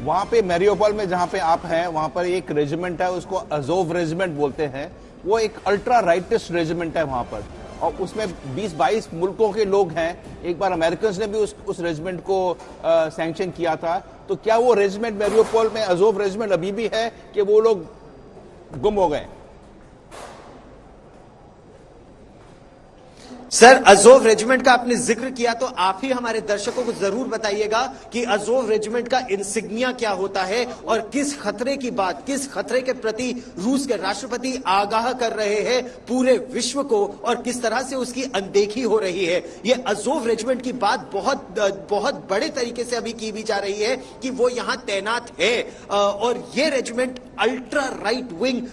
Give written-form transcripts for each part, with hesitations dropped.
वहां पे मैरियोपोल में जहां पे आप हैं, वहां पर एक रेजिमेंट है, उसको अजोव रेजिमेंट बोलते हैं। वो एक अल्ट्रा राइटिस्ट रेजिमेंट है वहां पर, और उसमें 20-22 मुल्कों के लोग हैं। एक बार अमेरिकन ने भी उस रेजिमेंट को सैंक्शन किया था। तो क्या वो रेजिमेंट मैरियोपोल में अजोव रेजिमेंट अभी भी है कि वो लोग गुम हो गए? सर, अजोव रेजिमेंट का आपने जिक्र किया, तो आप ही हमारे दर्शकों को जरूर बताइएगा कि अजोव रेजिमेंट का इंसिग्निया क्या होता है और किस खतरे की बात, किस खतरे के प्रति रूस के राष्ट्रपति आगाह कर रहे हैं पूरे विश्व को, और किस तरह से उसकी अनदेखी हो रही है। ये अजोव रेजिमेंट की बात बहुत बड़े तरीके से अभी की भी जा रही है कि वो यहां तैनात है, और ये regiment ultra right wing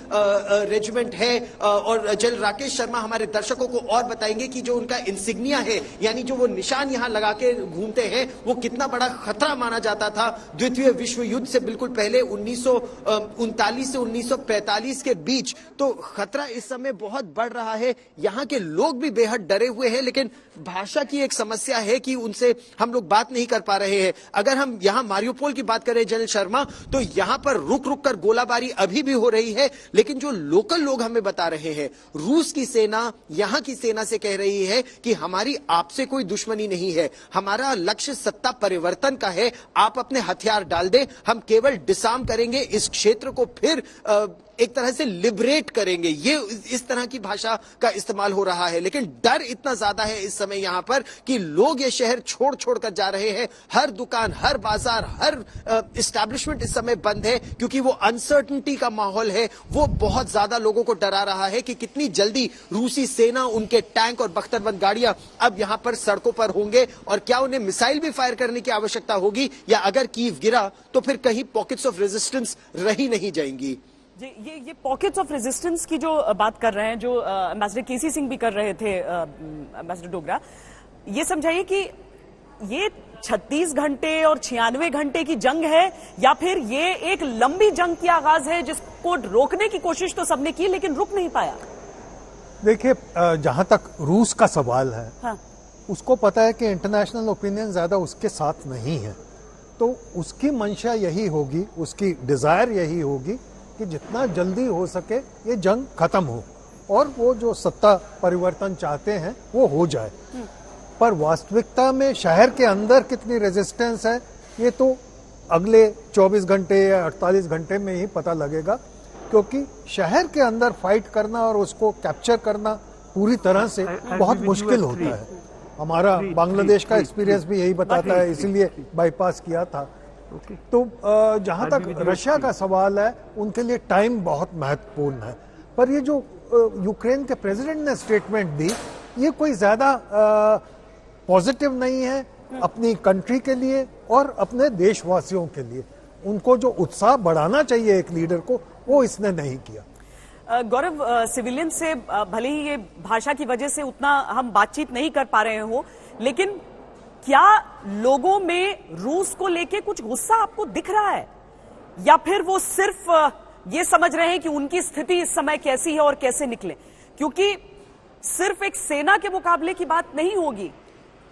regiment है। और जनरल राकेश शर्मा हमारे दर्शकों को और बताएंगे कि जो उनका इंसिग्निया है, यानी जो वो निशान यहां लगा के घूमते हैं, वो कितना बड़ा खतरा माना जाता था द्वितीय विश्व युद्ध से बिल्कुल पहले 1939 से 1945 के बीच। तो खतरा इस समय बहुत बढ़ रहा है। यहां के लोग भी बेहद डरे हुए हैं, लेकिन भाषा की एक समस्या है कि उनसे हम लोग बात नहीं कर पा रहे हैं। अगर हम यहां मारियोपोल की बात करें जनरल शर्मा, तो यहां पर रुक रुक कर गोलाबारी अभी भी हो रही है, लेकिन जो लोकल लोग हमें बता रहे हैं, रूस की सेना यहां की सेना से कह रही है कि हमारी आपसे कोई दुश्मनी नहीं है, हमारा लक्ष्य सत्ता परिवर्तन का है, आप अपने हथियार डाल दें, हम केवल डिसार्म करेंगे, इस क्षेत्र को फिर एक तरह से लिबरेट करेंगे। ये इस तरह की भाषा का इस्तेमाल हो रहा है। लेकिन डर इतना ज्यादा है इस समय यहां पर कि लोग ये शहर छोड़ छोड़ कर जा रहे हैं। हर दुकान, हर बाजार, हर एस्टैब्लिशमेंट इस समय बंद है, क्योंकि वो अनसर्टेनिटी का माहौल है। वो बहुत ज्यादा लोगों को डरा रहा है कि कितनी जल्दी रूसी सेना, उनके टैंक और बख्तरबंद गाड़ियां अब यहां पर सड़कों पर होंगे, और क्या उन्हें मिसाइल भी फायर करने की आवश्यकता होगी, या अगर कीव गिरा तो फिर कहीं पॉकेट्स ऑफ रेजिस्टेंस रही नहीं जाएंगी। ये पॉकेट्स ऑफ रेजिस्टेंस की जो बात कर रहे हैं, जो एम्बेसडर केसी सिंह भी कर रहे थे, एम्बेसडर डोगरा, ये समझाइए कि ये 36 घंटे और 96 घंटे की जंग है, या फिर ये एक लंबी जंग की आगाज है जिसको रोकने की कोशिश तो सबने की लेकिन रुक नहीं पाया? देखिए, जहां तक रूस का सवाल है, हाँ। उसको पता है कि इंटरनेशनल ओपिनियन ज्यादा उसके साथ नहीं है, तो उसकी मंशा यही होगी, उसकी डिजायर यही होगी कि जितना जल्दी हो सके ये जंग खत्म हो और वो जो सत्ता परिवर्तन चाहते हैं वो हो जाए। पर वास्तविकता में शहर के अंदर कितनी रेजिस्टेंस है, ये तो अगले 24 घंटे या 48 घंटे में ही पता लगेगा, क्योंकि शहर के अंदर फाइट करना और उसको कैप्चर करना पूरी तरह से बहुत मुश्किल होता है। हमारा बांग्लादेश का एक्सपीरियंस भी यही बताता है, इसीलिए बाईपास किया था। तो जहां तक रशिया का सवाल है, उनके लिए टाइम बहुत महत्वपूर्ण है। पर ये जो यूक्रेन के प्रेसिडेंट ने स्टेटमेंट दी, ये कोई ज्यादा पॉजिटिव नहीं है अपनी कंट्री के लिए और अपने देशवासियों के लिए। उनको जो उत्साह बढ़ाना चाहिए एक लीडर को, वो इसने नहीं किया। गौरव, सिविलियन से भले ही ये भाषा की वजह से उतना हम बातचीत नहीं कर पा रहे हो, लेकिन क्या लोगों में रूस को लेके कुछ गुस्सा आपको दिख रहा है, या फिर वो सिर्फ ये समझ रहे हैं कि उनकी स्थिति इस समय कैसी है और कैसे निकले? क्योंकि सिर्फ एक सेना के मुकाबले की बात नहीं होगी,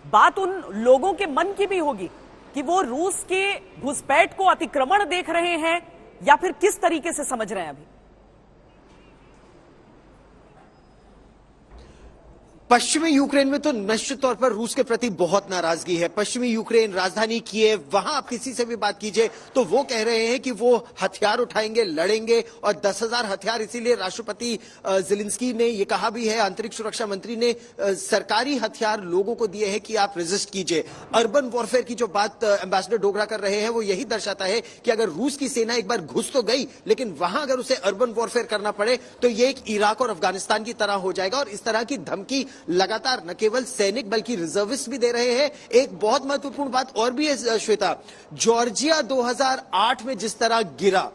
बात उन लोगों के मन की भी होगी कि वो रूस के घुसपैठ को अतिक्रमण देख रहे हैं या फिर किस तरीके से समझ रहे हैं। अभी पश्चिमी यूक्रेन में तो निश्चित तौर पर रूस के प्रति बहुत नाराजगी है। पश्चिमी यूक्रेन, राजधानी कीव, वहां आप किसी से भी बात कीजिए तो वो कह रहे हैं कि वो हथियार उठाएंगे, लड़ेंगे, और 10,000 हथियार, इसीलिए राष्ट्रपति ज़ेलेंस्की ने ये कहा भी है, आंतरिक सुरक्षा मंत्री ने सरकारी हथियार लोगों को दिए हैं कि आप रेजिस्ट कीजिए। अर्बन वॉरफेयर की जो बात एम्बेसडर डोगरा कर रहे हैं, वो यही दर्शाता है कि अगर रूस की सेना एक बार घुस तो गई, लेकिन वहां अगर उसे अर्बन वॉरफेयर करना पड़े तो ये एक इराक और अफगानिस्तान की तरह हो जाएगा। और इस तरह की धमकी लगातार न केवल सैनिक बल्कि रिजर्विस्ट भी दे रहे हैं। एक बहुत महत्वपूर्ण बात और भी है श्वेता, जॉर्जिया 2008 में जिस तरह गिरा,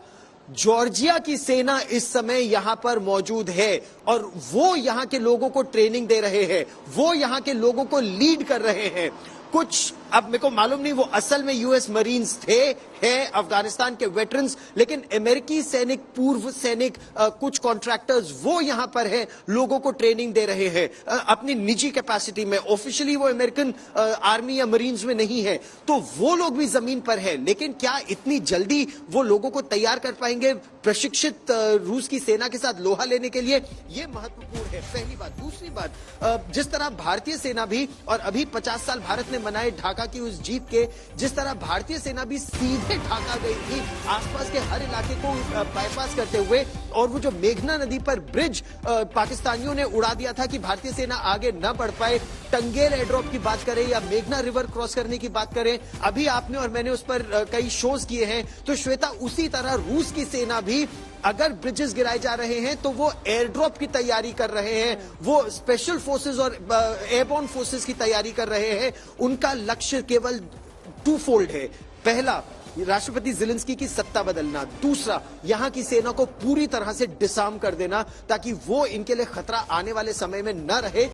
जॉर्जिया की सेना इस समय यहां पर मौजूद है और वो यहां के लोगों को ट्रेनिंग दे रहे हैं, वो यहां के लोगों को लीड कर रहे हैं। कुछ अब मेरे को मालूम नहीं वो असल में यूएस मरीन्स थे, हैं अफगानिस्तान के वेटरन्स, लेकिन अमेरिकी सैनिक, पूर्व सैनिक, कुछ कॉन्ट्रैक्टर्स वो यहां पर है, लोगों को ट्रेनिंग दे रहे हैं अपनी निजी कैपेसिटी में। ऑफिशियली वो अमेरिकन आर्मी या मरीन्स में नहीं है, तो वो लोग भी जमीन पर है। लेकिन क्या इतनी जल्दी वो लोगों को तैयार कर पाएंगे प्रशिक्षित रूस की सेना के साथ लोहा लेने के लिए? ये महत्वपूर्ण है, पहली बात। दूसरी बात, जिस तरह भारतीय सेना भी, और अभी 50 साल भारत ने मनाए ढाका की उस जीत के, जिस तरह भारतीय सेना भी सीधे ढाका गई थी, आसपास के हर इलाके को बाईपास करते हुए, और वो जो मेघना नदी पर ब्रिज पाकिस्तानियों ने उड़ा दिया था कि भारतीय सेना आगे न बढ़ पाए। टंगेल एयरड्रॉप की बात करें या मेघना रिवर क्रॉस करने की बात करें, अभी आपने और मैंने उस पर कई शोज किए हैं। तो श्वेता, उसी तरह रूस की सेना भी अगर ब्रिजेस गिराए जा रहे हैं तो वो एयर ड्रॉप की तैयारी कर रहे हैं, वो स्पेशल फोर्सेस और एयरबोर्न फोर्सेस की तैयारी कर रहे हैं। उनका लक्ष्य केवल टू फोल्ड है। पहला, राष्ट्रपति ज़ेलेंस्की की सत्ता बदलना। दूसरा, यहां की सेना को पूरी तरह से डिसआर्म कर देना, ताकि वो इनके लिए खतरा आने वाले समय में न रहे।